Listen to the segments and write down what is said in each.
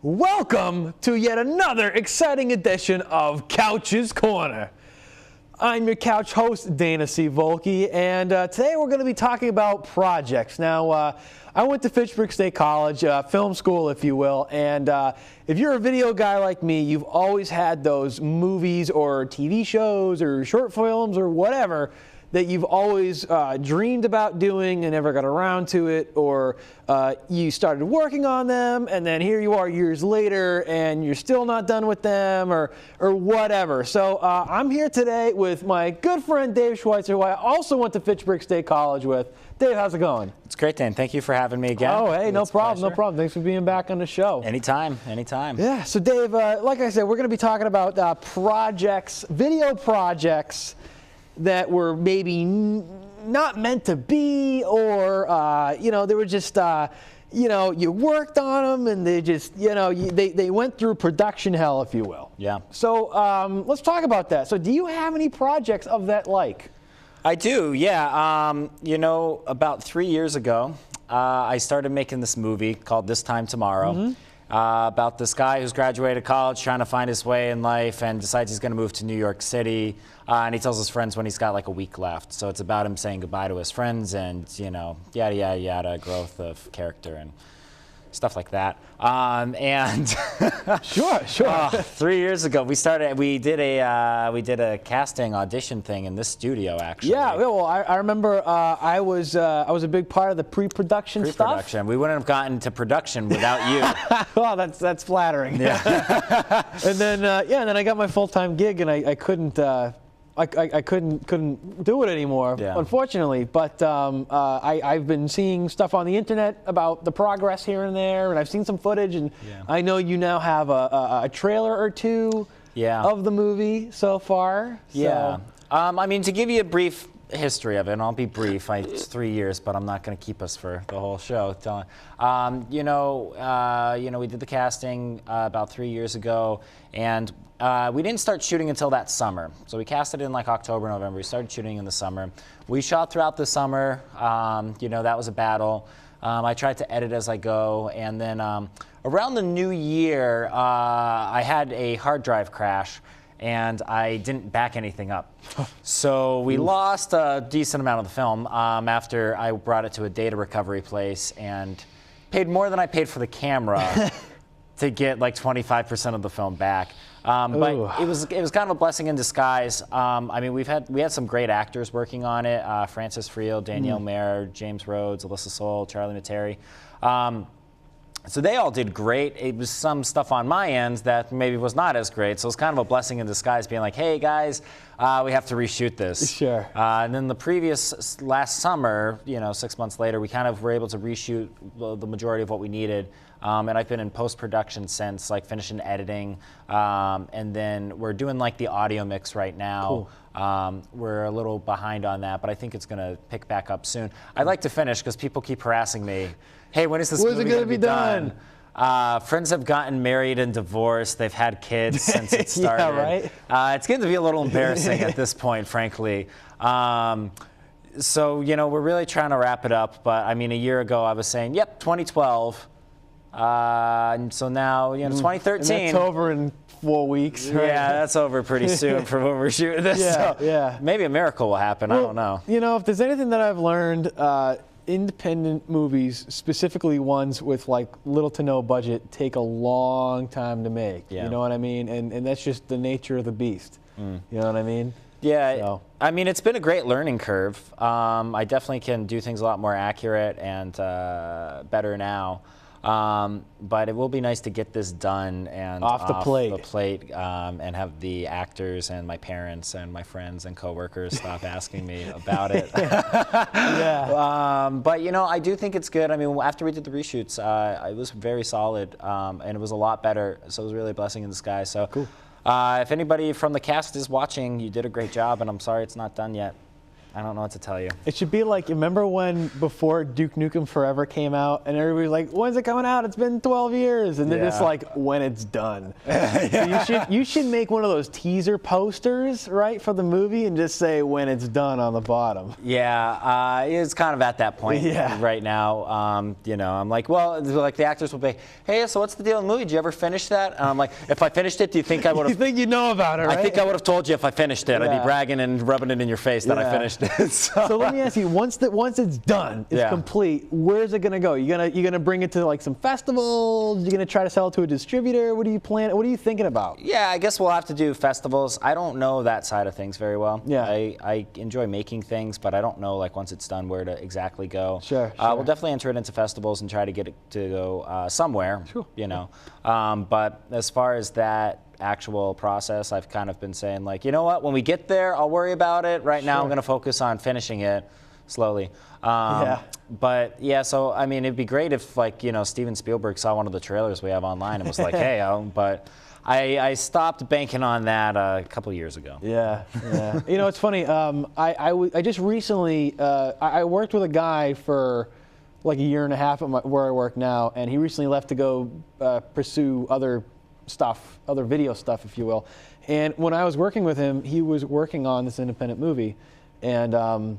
Welcome to yet another exciting edition of Couch's Corner. I'm your couch host, Dana C. Volke, and today we're going to be talking about projects. Now, I went to Fitchburg State College, film school, if you will, and if you're a video guy like me, you've always had those movies or TV shows or short films or whatever that you've always dreamed about doing and never got around to it, or you started working on them and then here you are years later and you're still not done with them, or whatever. So I'm here today with my good friend Dave Schweitzer, who I also went to Fitchburg State College with. Dave, how's it going? It's great, Dan. Thank you for having me again. Oh, hey, no problem, no problem. Thanks for being back on the show. Anytime, anytime. Yeah, so Dave, like I said, we're going to be talking about projects, video projects that were maybe not meant to be, or they were just you worked on them and they just they went through production hell, if you will. Yeah. So let's talk about that. So do you have any projects of that like? I do, yeah. About 3 years ago, I started making this movie called This Time Tomorrow. About this guy who's graduated college, trying to find his way in life, and decides he's going to move to New York City. And he tells his friends when he's got like a week left. So it's about him saying goodbye to his friends and, yada, yada, yada, growth of character and stuff like that. Sure. 3 years ago, we did a casting audition thing in this studio, actually. Yeah, well, I remember I was a big part of the pre-production stuff. Pre-production. We wouldn't have gotten to production without you. Well, that's flattering. Yeah. And then then I got my full-time gig, and I couldn't. I couldn't do it anymore, unfortunately. But I've been seeing stuff on the internet about the progress here and there, and I've seen some footage, and I know you now have a trailer or two of the movie so far. So. Yeah. I mean, to give you a brief history of it, and I'll be brief. It's 3 years, but I'm not going to keep us for the whole show. We did the casting about 3 years ago, and we didn't start shooting until that summer. So we casted in like October, November. We started shooting in the summer. We shot throughout the summer. That was a battle. I tried to edit as I go, and then around the new year, I had a hard drive crash, and I didn't back anything up. So we lost a decent amount of the film after I brought it to a data recovery place and paid more than I paid for the camera to get like 25% of the film back. But it was kind of a blessing in disguise. I mean, we had some great actors working on it: Francis Friel, Danielle Mayer, James Rhodes, Alyssa Soul, Charlie Materi. So they all did great. It was some stuff on my end that maybe was not as great. So it was kind of a blessing in disguise, being like, "Hey guys, we have to reshoot this." Sure. And then last summer, 6 months later, we kind of were able to reshoot the majority of what we needed. And I've been in post-production since, like finishing editing, and then we're doing like the audio mix right now. Cool. We're a little behind on that, but I think it's going to pick back up soon. I'd like to finish because people keep harassing me. Hey, when is this movie going to be done? Friends have gotten married and divorced. They've had kids since it started. Yeah, right? It's getting to be a little embarrassing at this point, frankly. So, we're really trying to wrap it up. But, I mean, a year ago, I was saying, yep, 2012. And so now, 2013. And that's over in 4 weeks, right? Yeah, that's over pretty soon for when we're shooting this. Yeah. Maybe a miracle will happen. Well, I don't know. If there's anything that I've learned, independent movies, specifically ones with like little to no budget, take a long time to make. Yeah. You know what I mean? And that's just the nature of the beast. You know what I mean? Yeah, so. I mean, it's been a great learning curve. I definitely can do things a lot more accurate and better now. But it will be nice to get this done and off the plate, and have the actors and my parents and my friends and coworkers stop asking me about it. Yeah. But I do think it's good. I mean, after we did the reshoots, it was very solid, and it was a lot better. So it was really a blessing in disguise. So cool. If anybody from the cast is watching, you did a great job, and I'm sorry it's not done yet. I don't know what to tell you. It should be like, remember when before Duke Nukem Forever came out and everybody's like, when's it coming out? It's been 12 years. And they're just like, when it's done. So you should make one of those teaser posters, right, for the movie and just say when it's done on the bottom. Yeah, it's kind of at that point right now. You know, I'm like, well, like the actors will be, hey, so what's the deal with the movie? Did you ever finish that? And I'm like, if I finished it, do you think I would have? You think you know about it, right? I think I would have told you if I finished it. I'd be bragging and rubbing it in your face that I finished it. So let me ask you, once it's done, it's complete, where's it going to go? You gonna bring it to like some festivals? You gonna try to sell it to a distributor? What are you thinking about? Yeah, I guess we'll have to do festivals. I don't know that side of things very well. Yeah. I enjoy making things, but I don't know like once it's done where to exactly go. Sure. We'll definitely enter it into festivals and try to get it to go somewhere. Sure. You know, but as far as that actual process, I've kind of been saying like, you know what, when we get there, I'll worry about it. Right now, I'm going to focus on finishing it slowly. But yeah, so I mean, it'd be great if like, you know, Steven Spielberg saw one of the trailers we have online and was like, hey, but I stopped banking on that a couple years ago. Yeah. You know, it's funny. I just recently, I worked with a guy for like a year and a half at where I work now, and he recently left to go pursue other video stuff, if you will. And when I was working with him, he was working on this independent movie, and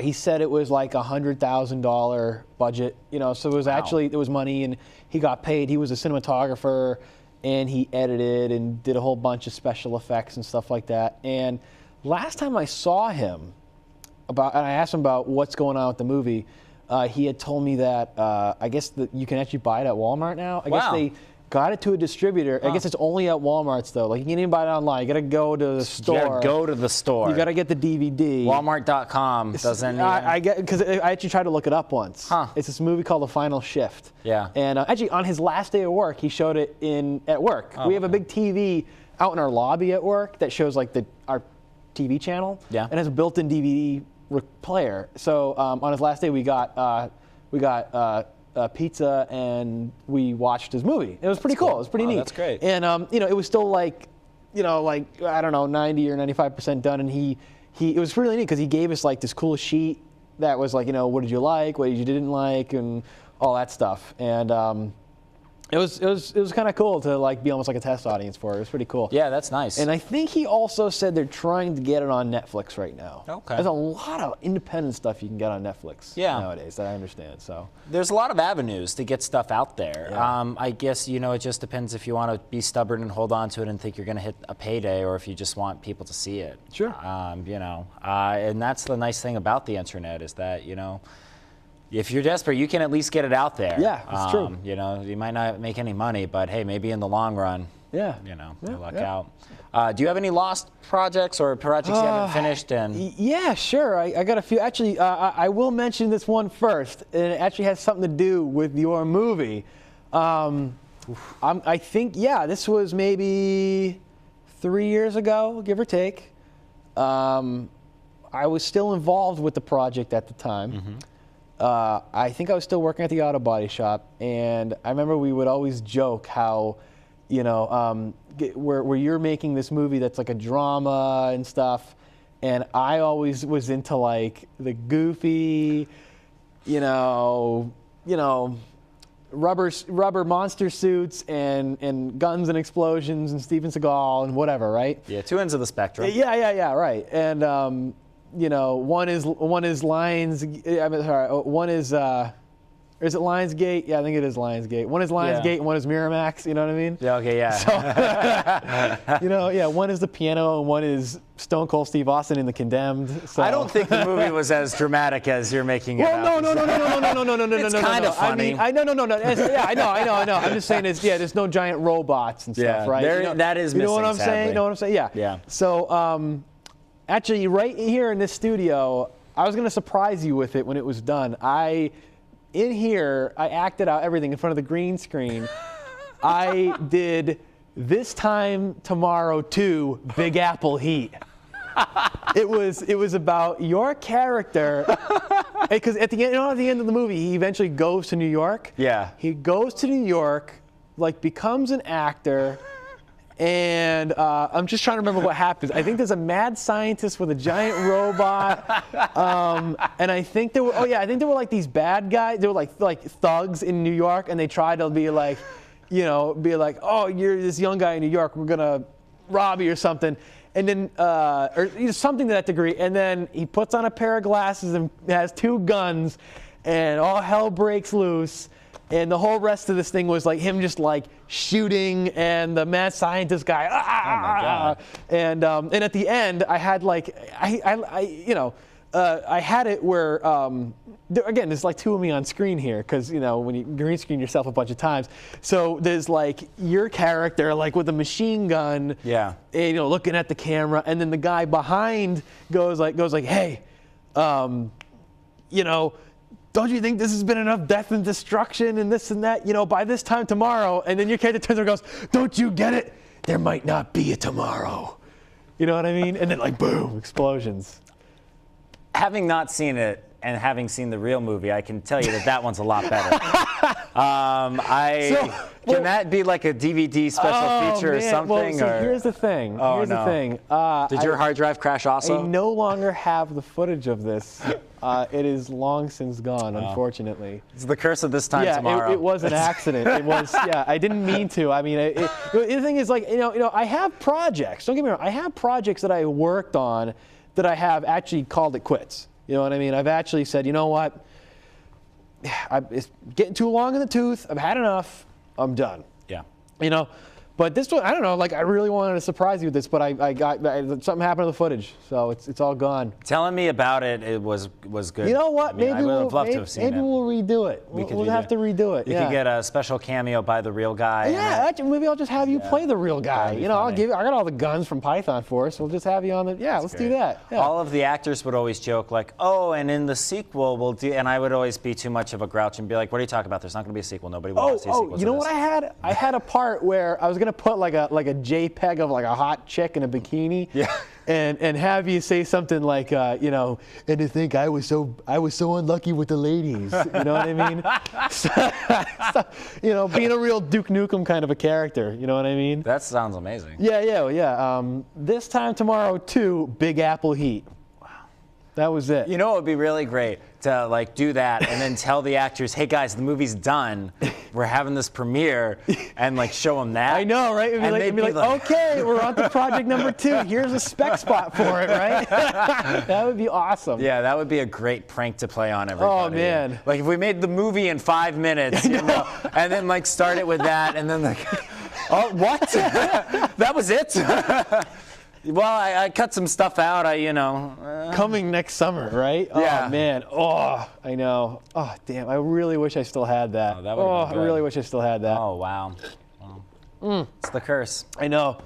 he said it was like $100,000 budget, you know, so it was actually, it was money, and he got paid. He was a cinematographer, and he edited and did a whole bunch of special effects and stuff like that. And last time I saw him, and I asked him about what's going on with the movie, he had told me that I guess that you can actually buy it at Walmart now. I guess they got it to a distributor. I guess it's only at Walmart's though. Like you can't even buy it online. You got to go to the store. You got to go to the store. You got to get the DVD. Walmart.com doesn't. I get because I actually tried to look it up once. It's this movie called The Final Shift. Yeah. And actually on his last day of work, he showed it at work. We have a big TV out in our lobby at work that shows like our TV channel. Yeah. And has a built-in DVD player. So on his last day, we got pizza and we watched his movie. It was pretty cool. It was pretty neat. That's great. And you know, it was still like, you know, like I don't know, 90 or 95% done. And it was really neat because he gave us like this cool sheet that was like, you know, what did you like, what you didn't like, and all that stuff. And it was kind of cool to like be almost like a test audience for it. It was pretty cool. Yeah, that's nice. And I think he also said they're trying to get it on Netflix right now. Okay. There's a lot of independent stuff you can get on Netflix nowadays that I understand. So there's a lot of avenues to get stuff out there. Yeah. I guess, you know, it just depends if you want to be stubborn and hold on to it and think you're going to hit a payday, or if you just want people to see it. Sure. You know, and that's the nice thing about the internet is that, you know, if you're desperate, you can at least get it out there. Yeah, that's true. You know, you might not make any money, but hey, maybe in the long run, you know, you'll luck out. Do you have any lost projects or projects you haven't finished? And yeah, sure. I got a few. Actually, I will mention this one first, and it actually has something to do with your movie. I think, this was maybe 3 years ago, give or take. I was still involved with the project at the time. Mm-hmm. I think I was still working at the auto body shop, and I remember we would always joke how, you know, where you're making this movie that's like a drama and stuff, and I always was into like the goofy, you know, rubber monster suits and guns and explosions and Steven Seagal and whatever, right? Yeah, two ends of the spectrum. Yeah, right. And you know, one is Lions. One is it Lionsgate? Yeah, I think it is Lionsgate. One is Lionsgate, and one is Miramax. You know what I mean? Yeah. Okay. Yeah. So, you know, one is The Piano, and one is Stone Cold Steve Austin in The Condemned. So. I don't think the movie was as dramatic as you're making it out. No. It's kind of funny. I mean, no. Yeah, I know. I'm just saying, there's no giant robots and stuff, right? That is missing. You know what I'm sadly. saying? You know what I'm saying? Yeah. Yeah. So, actually, right here in this studio, I was going to surprise you with it when it was done. In here, I acted out everything in front of the green screen. I did This Time Tomorrow 2 Big Apple Heat. It was about your character, because at the end of the movie, he eventually goes to New York. Yeah. He goes to New York, like becomes an actor, And I'm just trying to remember what happens. I think there's a mad scientist with a giant robot, and I think there were like these bad guys. They were like thugs in New York, and they tried to be like, oh, you're this young guy in New York. We're gonna rob you or something, and then or something to that degree. And then he puts on a pair of glasses and has 2 guns, and all hell breaks loose. And the whole rest of this thing was like him just like shooting and the mad scientist guy. Oh my God. And at the end, I had like I had it where again, there's like 2 of me on screen here because when you green screen yourself a bunch of times. So there's like your character like with a machine gun. Yeah. And, looking at the camera, and then the guy behind goes like, hey, don't you think this has been enough death and destruction and this and that, by this time tomorrow? And then your character turns around and goes, don't you get it? There might not be a tomorrow. You know what I mean? And then like, boom, explosions. Having not seen it and having seen the real movie, I can tell you that one's a lot better. Can that be like a DVD special feature or something? Well, see, here's the thing. The thing. Did your hard drive crash also? I no longer have the footage of this. It is long since gone, unfortunately. It's the curse of this time tomorrow. It was an accident. It was, I didn't mean to. I mean, the thing is, like, I have projects. Don't get me wrong. I have projects that I worked on that I have actually called it quits. You know what I mean? I've actually said, you know what? It's getting too long in the tooth. I've had enough. I'm done. Yeah. But this one, I don't know. Like, I really wanted to surprise you with this, but something happened to the footage, so it's all gone. Telling me about it, it was good. You know what? I would have loved to have seen it. Maybe we'll redo it. We'll have to redo it. You could get a special cameo by the real guy. Yeah, actually, maybe I'll just have you play the real guy. I got all the guns from Python Force. We'll just have you on the. Yeah, let's do that. Yeah. All of the actors would always joke like, "Oh, and in the sequel we'll do," and I would always be too much of a grouch and be like, "What are you talking about? There's not going to be a sequel. Nobody wants to see a sequel." You know what I had? I had a part where I was going to put like a JPEG of like a hot chick in a bikini. Yeah. And have you say something like, and to think I was so unlucky with the ladies. You know what I mean? Being a real Duke Nukem kind of a character. You know what I mean? That sounds amazing. Yeah. This time tomorrow, 2 Big Apple Heat. Wow. That was it. It would be really great to like do that and then tell the actors, hey guys, the movie's done. We're having this premiere, and like show them that. I know, right? It'd be like, okay, we're on to project number 2. Here's a spec spot for it, right? That would be awesome. Yeah, that would be a great prank to play on everybody. Oh man! Like if we made the movie in 5 minutes, and then like start it with that, and then like, oh what? That was it. Well, I cut some stuff out. Coming next summer, right? Yeah. Oh, man. Oh, I know. Oh, damn. I really wish I still had that. I really wish I still had that. Oh, wow. It's the curse. I know.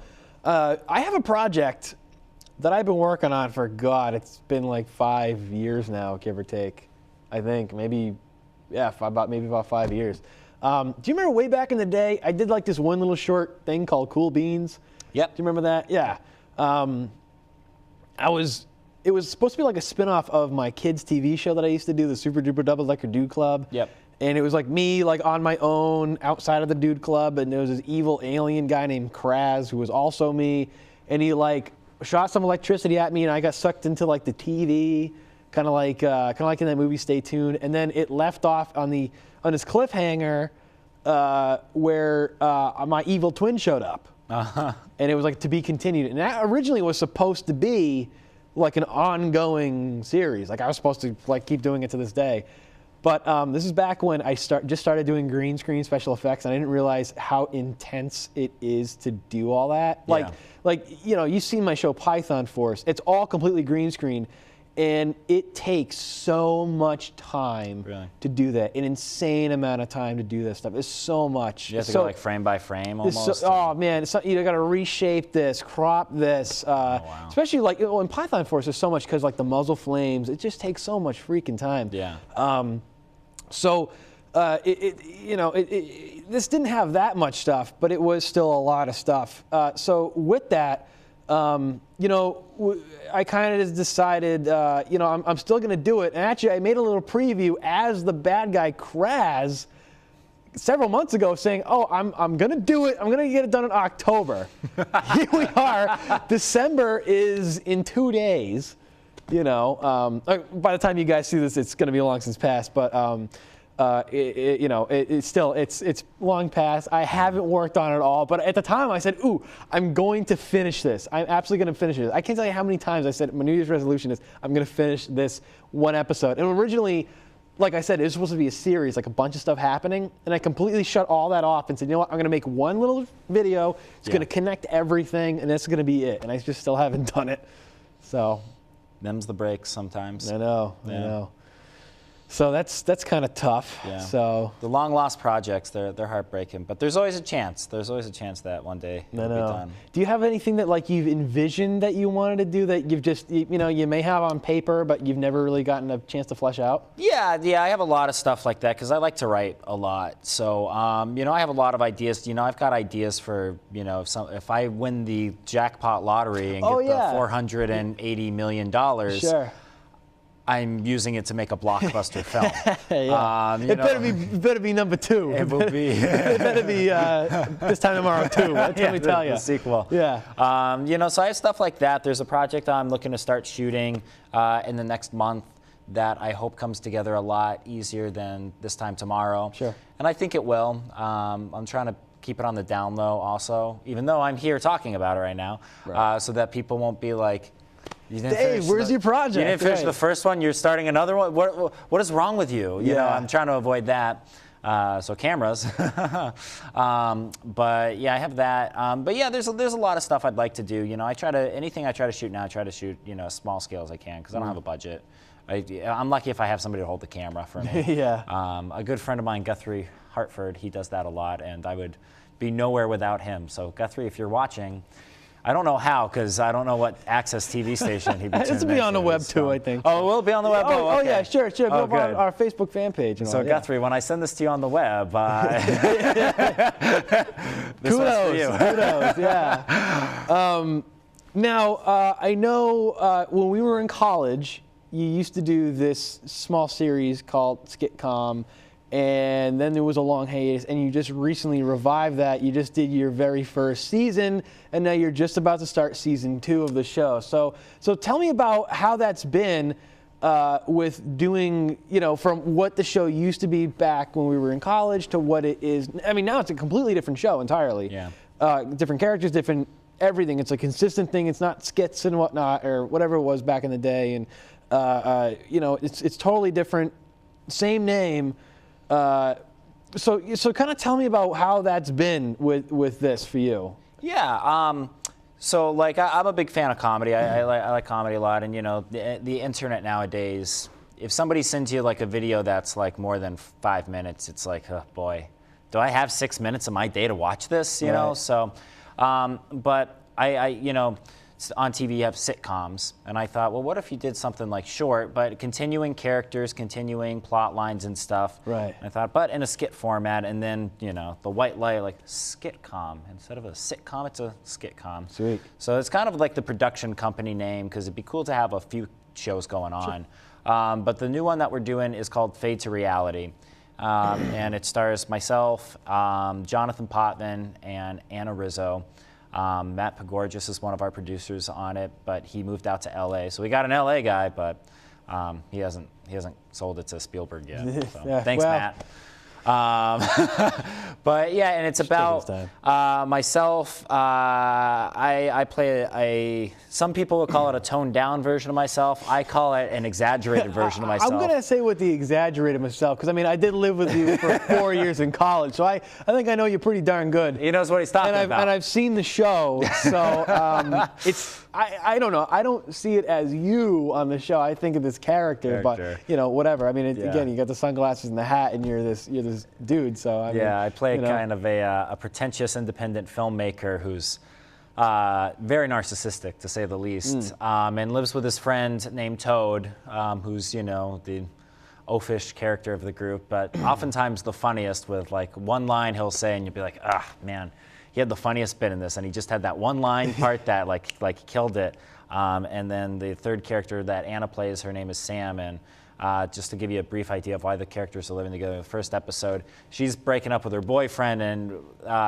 I have a project that I've been working on for, God, it's been like 5 years now, give or take. I think. Maybe about 5 years. Do you remember way back in the day, I did like this one little short thing called Cool Beans? Yep. Do you remember that? Yeah. It was supposed to be like a spin-off of my kids' TV show that I used to do, the Super Duper Double Decker Dude Club. Yep. And it was like me, like on my own, outside of the Dude Club, and there was this evil alien guy named Kraz who was also me, and he like shot some electricity at me, and I got sucked into like the TV, kind of like in that movie Stay Tuned, and then it left off on this cliffhanger where my evil twin showed up. Uh-huh. And it was like to be continued. And that originally was supposed to be like an ongoing series. Like I was supposed to like keep doing it to this day. But this is back when I just started doing green screen special effects, and I didn't realize how intense it is to do all that. You've seen my show Python Force. It's all completely green screen. And it takes so much time to do that, an insane amount of time to do this stuff. It's so much. You have to go like frame by frame almost. Oh man, you got to reshape this, crop this. Wow. Especially like in Python Force, there's so much because like the muzzle flames. It just takes so much freaking time. Yeah. This didn't have that much stuff, but it was still a lot of stuff. So with that. I kind of decided, I'm still going to do it. And actually, I made a little preview as the bad guy Kraz several months ago saying, oh, I'm going to do it. I'm going to get it done in October. Here we are. December is in 2 days. You know, by the time you guys see this, it's going to be long since past. But it's still it's long past. I haven't worked on it all. But at the time, I said, ooh, I'm going to finish this. I'm absolutely going to finish it. I can't tell you how many times I said my New Year's resolution is I'm going to finish this one episode. And originally, like I said, it was supposed to be a series, like a bunch of stuff happening, and I completely shut all that off and said, you know what, I'm going to make one little video. It's going to connect everything, and that's going to be it. And I just still haven't done it. So. Them's the breaks sometimes. I know. So that's kind of tough. Yeah. So the long lost projects, they're heartbreaking, but there's always a chance. There's always a chance that one day it'll be done. Do you have anything that like you've envisioned that you wanted to do that you've just you may have on paper but you've never really gotten a chance to flesh out? Yeah, I have a lot of stuff like that because I like to write a lot. So I have a lot of ideas. I've got ideas for if I win the jackpot lottery and get the $480 million. Sure. I'm using it to make a blockbuster film. It better be number 2. It will be. It better be This Time Tomorrow 2. Let me tell you. The sequel. Yeah. So I have stuff like that. There's a project I'm looking to start shooting in the next month that I hope comes together a lot easier than This Time Tomorrow. Sure. And I think it will. I'm trying to keep it on the down low also, even though I'm here talking about it right now, so that people won't be like, Dave, where's your project? You didn't finish the first one. You're starting another one. What is wrong with you? I'm trying to avoid that. So cameras. But yeah, I have that. But yeah, there's a lot of stuff I'd like to do. Anything I try to shoot now, I try to shoot small scale as I can because I don't have a budget. I'm lucky if I have somebody to hold the camera for me. Yeah. A good friend of mine, Guthrie Hartford, he does that a lot, and I would be nowhere without him. So Guthrie, if you're watching. I don't know how, because I don't know what access TV station he'd be tuning This will be on the web too, I think. Oh, it will be on the web. Oh, yeah, sure. Go on our Facebook fan page. So Guthrie, when I send this to you on the web, this one's for you. Kudos, yeah. Now, I know when we were in college, you used to do this small series called Skitcom, and then there was a long hiatus, and you just recently revived that. You just did your very first season, and now you're just about to start season 2 of the show. So tell me about how that's been with doing, from what the show used to be back when we were in college to what it is. I mean, now it's a completely different show entirely. Yeah. Different characters, different everything. It's a consistent thing. It's not skits and whatnot or whatever it was back in the day, and it's totally different. Same name. So kind of tell me about how that's been with this for you. Yeah. So like I'm a big fan of comedy. I like comedy a lot, and the internet nowadays. If somebody sends you like a video that's like more than 5 minutes, it's like, oh boy, do I have 6 minutes of my day to watch this? You know. So, but I on TV you have sitcoms, and I thought, well, what if you did something like short, but continuing characters, continuing plot lines and stuff. Right. I thought, but in a skit format, and then the white light, like skitcom instead of a sitcom, it's a skitcom. Sweet. So it's kind of like the production company name because it'd be cool to have a few shows going on. Sure. But the new one that we're doing is called Fade to Reality. And it stars myself, Jonathan Potvin, and Anna Rizzo. Matt Pagorgis is one of our producers on it, but he moved out to LA. So we got an LA guy, but he hasn't sold it to Spielberg yet. So thanks, Matt. But yeah, and it's about myself. I play some people would call it a toned down version of myself. I call it an exaggerated version of myself. I'm going to say with the exaggerated myself, because I mean, I did live with you for 4 years in college, so I think I know you pretty darn good. He knows what he's talking about. And I've seen the show, so I don't know. I don't see it as you on the show. I think of this character. But whatever. I mean, again, you got the sunglasses and the hat, and you're this dude. So I play kind of a pretentious independent filmmaker who's very narcissistic, to say the least, and lives with his friend named Toad, who's the oafish character of the group, but oftentimes the funniest. With like one line he'll say, and you'll be like, ah, man, he had the funniest bit in this, and he just had that one line part that like killed it. And then the third character that Anna plays, her name is Sam, and just to give you a brief idea of why the characters are living together. In the first episode, she's breaking up with her boyfriend, and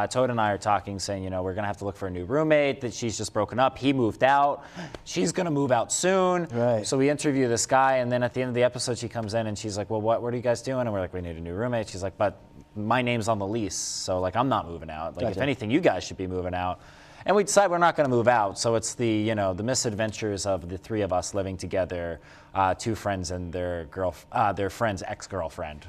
Toad and I are talking, saying, you know, we're going to have to look for a new roommate, that she's just broken up. He moved out. She's going to move out soon. Right. So we interview this guy, and then at the end of the episode, she comes in, and she's like, well, what are you guys doing? And we're like, we need a new roommate. She's like, but my name's on the lease, so like I'm not moving out. Like, Gotcha. if anything, you guys should be moving out. And we decide we're not going to move out. So it's the, you know, the misadventures of the three of us living together, two friends and their friend's ex-girlfriend.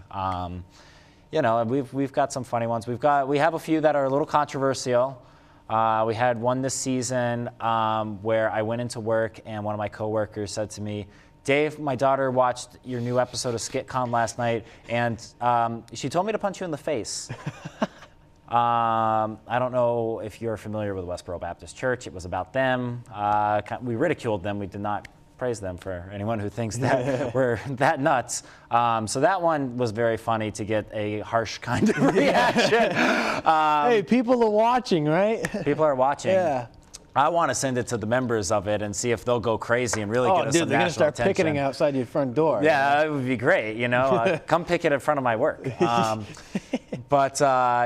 You know, we've got some funny ones. We have a few that are a little controversial. We had one this season where I went into work and one of my coworkers said to me, Dave, my daughter watched your new episode of SkitCom last night, and she told me to punch you in the face. I don't know if you're familiar with Westboro Baptist Church. It was about them. We ridiculed them. We did not praise them, for anyone who thinks that we're that nuts. So that one was very funny to get a harsh kind of reaction. Hey, people are watching, right? People are watching. Yeah. I want to send it to the members of it and see if they'll go crazy and really get us some they're gonna national start attention. picketing outside your front door. Yeah, that would be great. You know, come picket in front of my work. But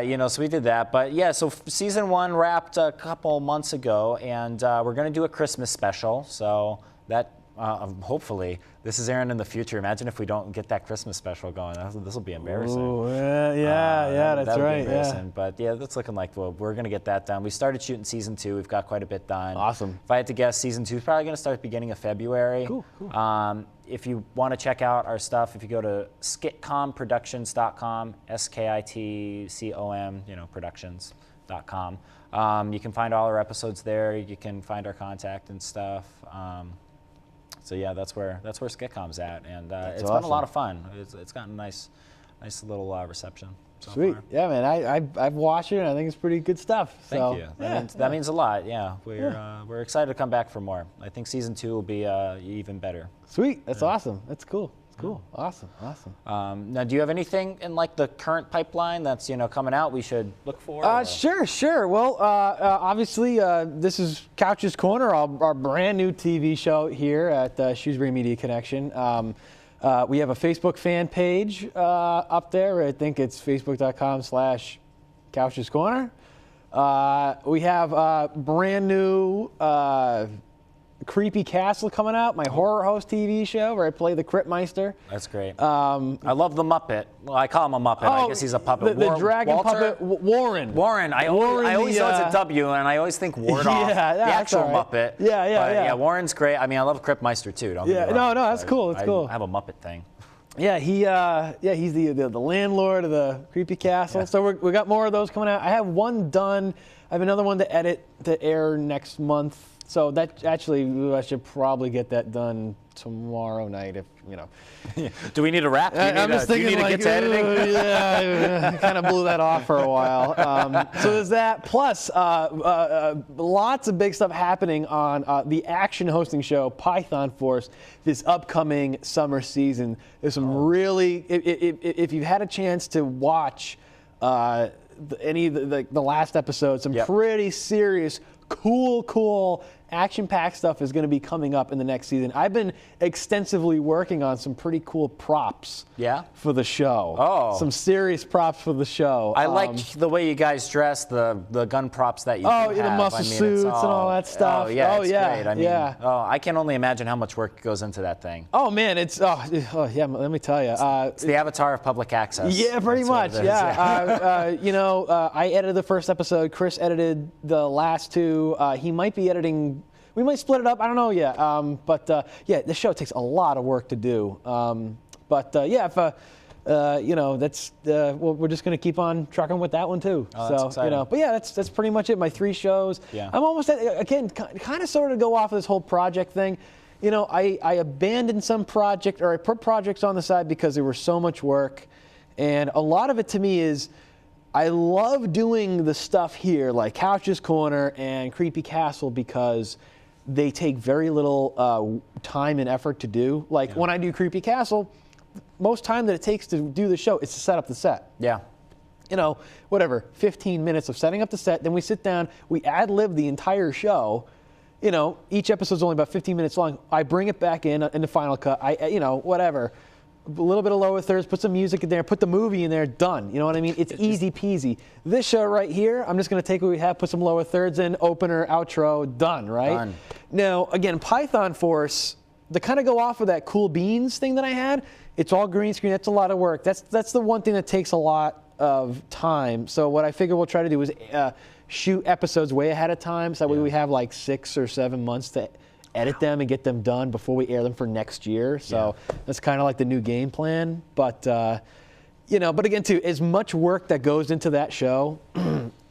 you know, so we did that. But yeah, so season 1 wrapped a couple months ago, and we're gonna do a Christmas special. So that hopefully this is airing in the future. Imagine if we don't get that Christmas special going. This will be embarrassing. Ooh, yeah, that's that would be right. embarrassing. Yeah. But yeah, that's looking like we're gonna get that done. We started shooting season 2. We've got quite a bit done. Awesome. If I had to guess, season 2 is probably gonna start beginning of February. Cool. If you want to check out our stuff, if you go to skitcomproductions.com, SKITCOM, you know, productions.com, you can find all our episodes there. You can find our contact and stuff. So yeah, that's where Skitcom's at, and it's been a lot of fun. It's gotten a nice little reception. So Sweet. far. Yeah, man. I've watched it, and I think it's pretty good stuff. Thank you. That means a lot. Yeah, we're excited to come back for more. I think season 2 will be even better. Sweet. That's awesome. That's cool. Cool. Awesome. Now, do you have anything in like the current pipeline that's coming out we should look for? Sure. Well, obviously, this is Couch's Corner, our brand new TV show here at Shrewsbury Media Connection. We have a Facebook fan page up there. I think it's facebook.com/Couch's Corner. We have brand new Creepy Castle coming out, my horror host TV show where I play the Cryptmeister. That's great. I love the Muppet. Well, I call him a Muppet. I guess he's a puppet. The dragon puppet, Warren. I always know it's a W, and I always think Ward off. The actual Muppet. Yeah. Warren's great. I mean, I love Cryptmeister too. Don't get me wrong. No, that's cool. That's cool. I have a Muppet thing. Yeah, he's the landlord of the Creepy Castle. Yeah. So we got more of those coming out. I have one done. I have another one to edit to air next month. So that actually, I should probably get that done tomorrow night, if you know. Do we need a wrap? I'm just thinking, do you need like, to get to editing? Yeah, I kind of blew that off for a while. So there's that. Plus, lots of big stuff happening on the action hosting show Python Force this upcoming summer season. There's some really, if you've had a chance to watch any of the last episode, some pretty serious, cool, action-packed stuff is going to be coming up in the next season. I've been extensively working on some pretty cool props for the show. Oh. Some serious props for the show. I like the way you guys dress, the gun props that you have. The muscle suits and all that stuff. Great. I mean, I can only imagine how much work goes into that thing. Oh, man, it's, let me tell you. It's the avatar of public access. Yeah, pretty much, I edited the first episode. Chris edited the last 2. He might be editing. We might split it up. I don't know yet. The show takes a lot of work to do. We're just going to keep on trucking with that one too. That's exciting. But yeah, that's pretty much it. My 3 shows. Yeah. I'm almost kind of sort of go off of this whole project thing. I abandoned some project, or I put projects on the side because there was so much work, and a lot of it to me is, I love doing the stuff here, like Couch's Corner and Creepy Castle, because they take very little time and effort to do. Like when I do Creepy Castle, most time that it takes to do the show is to set up the set. Yeah. 15 minutes of setting up the set, then we sit down, we ad-lib the entire show. Each episode's only about 15 minutes long. I bring it back in the final cut. a little bit of lower thirds, put some music in there, put the movie in there, done. You know what I mean? It's easy peasy. This show right here, I'm just going to take what we have, put some lower thirds in, opener, outro, done, right? Done. Now, again, Python Force, to kind of go off of that Cool Beans thing that I had, it's all green screen. That's a lot of work. That's the one thing that takes a lot of time. So what I figure we'll try to do is shoot episodes way ahead of time, so that way we have like 6 or 7 months to edit them and get them done before we air them for next year. So that's kind of like the new game plan. But you know, but again, too, as much work that goes into that show,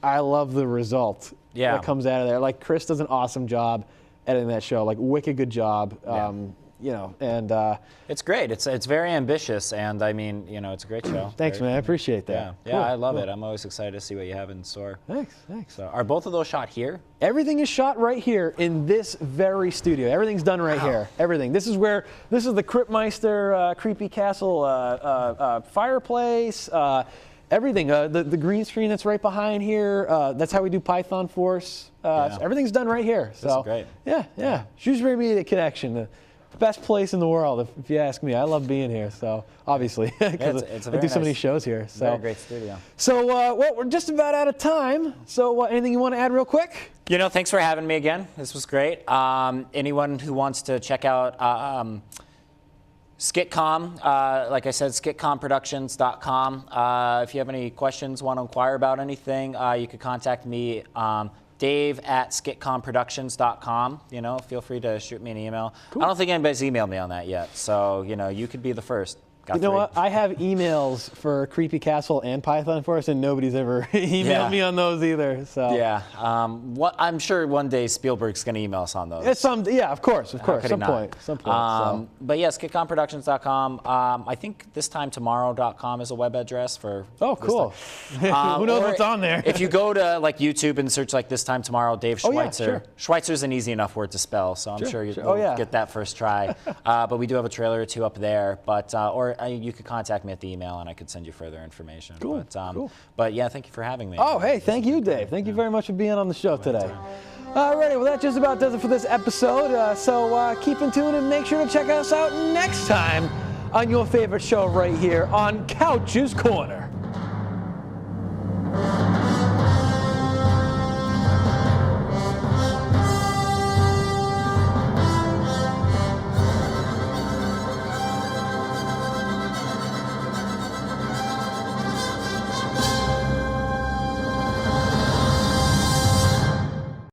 I love the result that comes out of there. Like Chris does an awesome job editing that show, like wicked good job. You know, and it's great. It's very ambitious, and I mean, you know, it's a great show. Thanks, man. I appreciate that. Yeah, Cool, I love cool. it. I'm always excited to see what you have in store. Thanks. So, are both of those shot here? Everything is shot right here in this very studio. Everything's done right here. Everything. This is the Cryptmeister Creepy Castle fireplace. Everything. The green screen that's right behind here. That's how we do Python Force. So everything's done right here. So This is great. Yeah. Shrewsbury Media Connection. The best place in the world, if you ask me. I love being here. So obviously, because it's a I very do so many nice- shows here. So Very great studio. So well, we're just about out of time. So anything you want to add real quick? You know, thanks for having me again. This was great. Anyone who wants to check out Skitcom, like I said, skitcomproductions.com. If you have any questions, want to inquire about anything, you could contact me, Dave@skitcomproductions.com. You know, feel free to shoot me an email. Cool. I don't think anybody's emailed me on that yet, so you know, you could be the first. Got You know three. what? I have emails for Creepy Castle and Python Force, and nobody's ever emailed me on those either. So Yeah, I'm sure one day Spielberg's going to email us on those. it's of course, How could he some not? point. So. But yeah, skitcomproductions.com. I think thisTimeTomorrow.com is a web address for. Oh, this cool. time. Who knows Or what's on there? If you go to like YouTube and search like This Time Tomorrow, Dave Oh, yeah, Schweitzer. sure. Schweitzer's an easy enough word to spell, so I'm sure you'll Oh, yeah. get that first try. But we do have a trailer or two up there. But you could contact me at the email, and I could send you further information. Cool, But, cool. But yeah, thank you for having me. Oh, hey, thank you, Dave. Thank you very much for being on the show today. Alrighty, well, that just about does it for this episode. So keep in tune and make sure to check us out next time on your favorite show right here on Couch's Corner.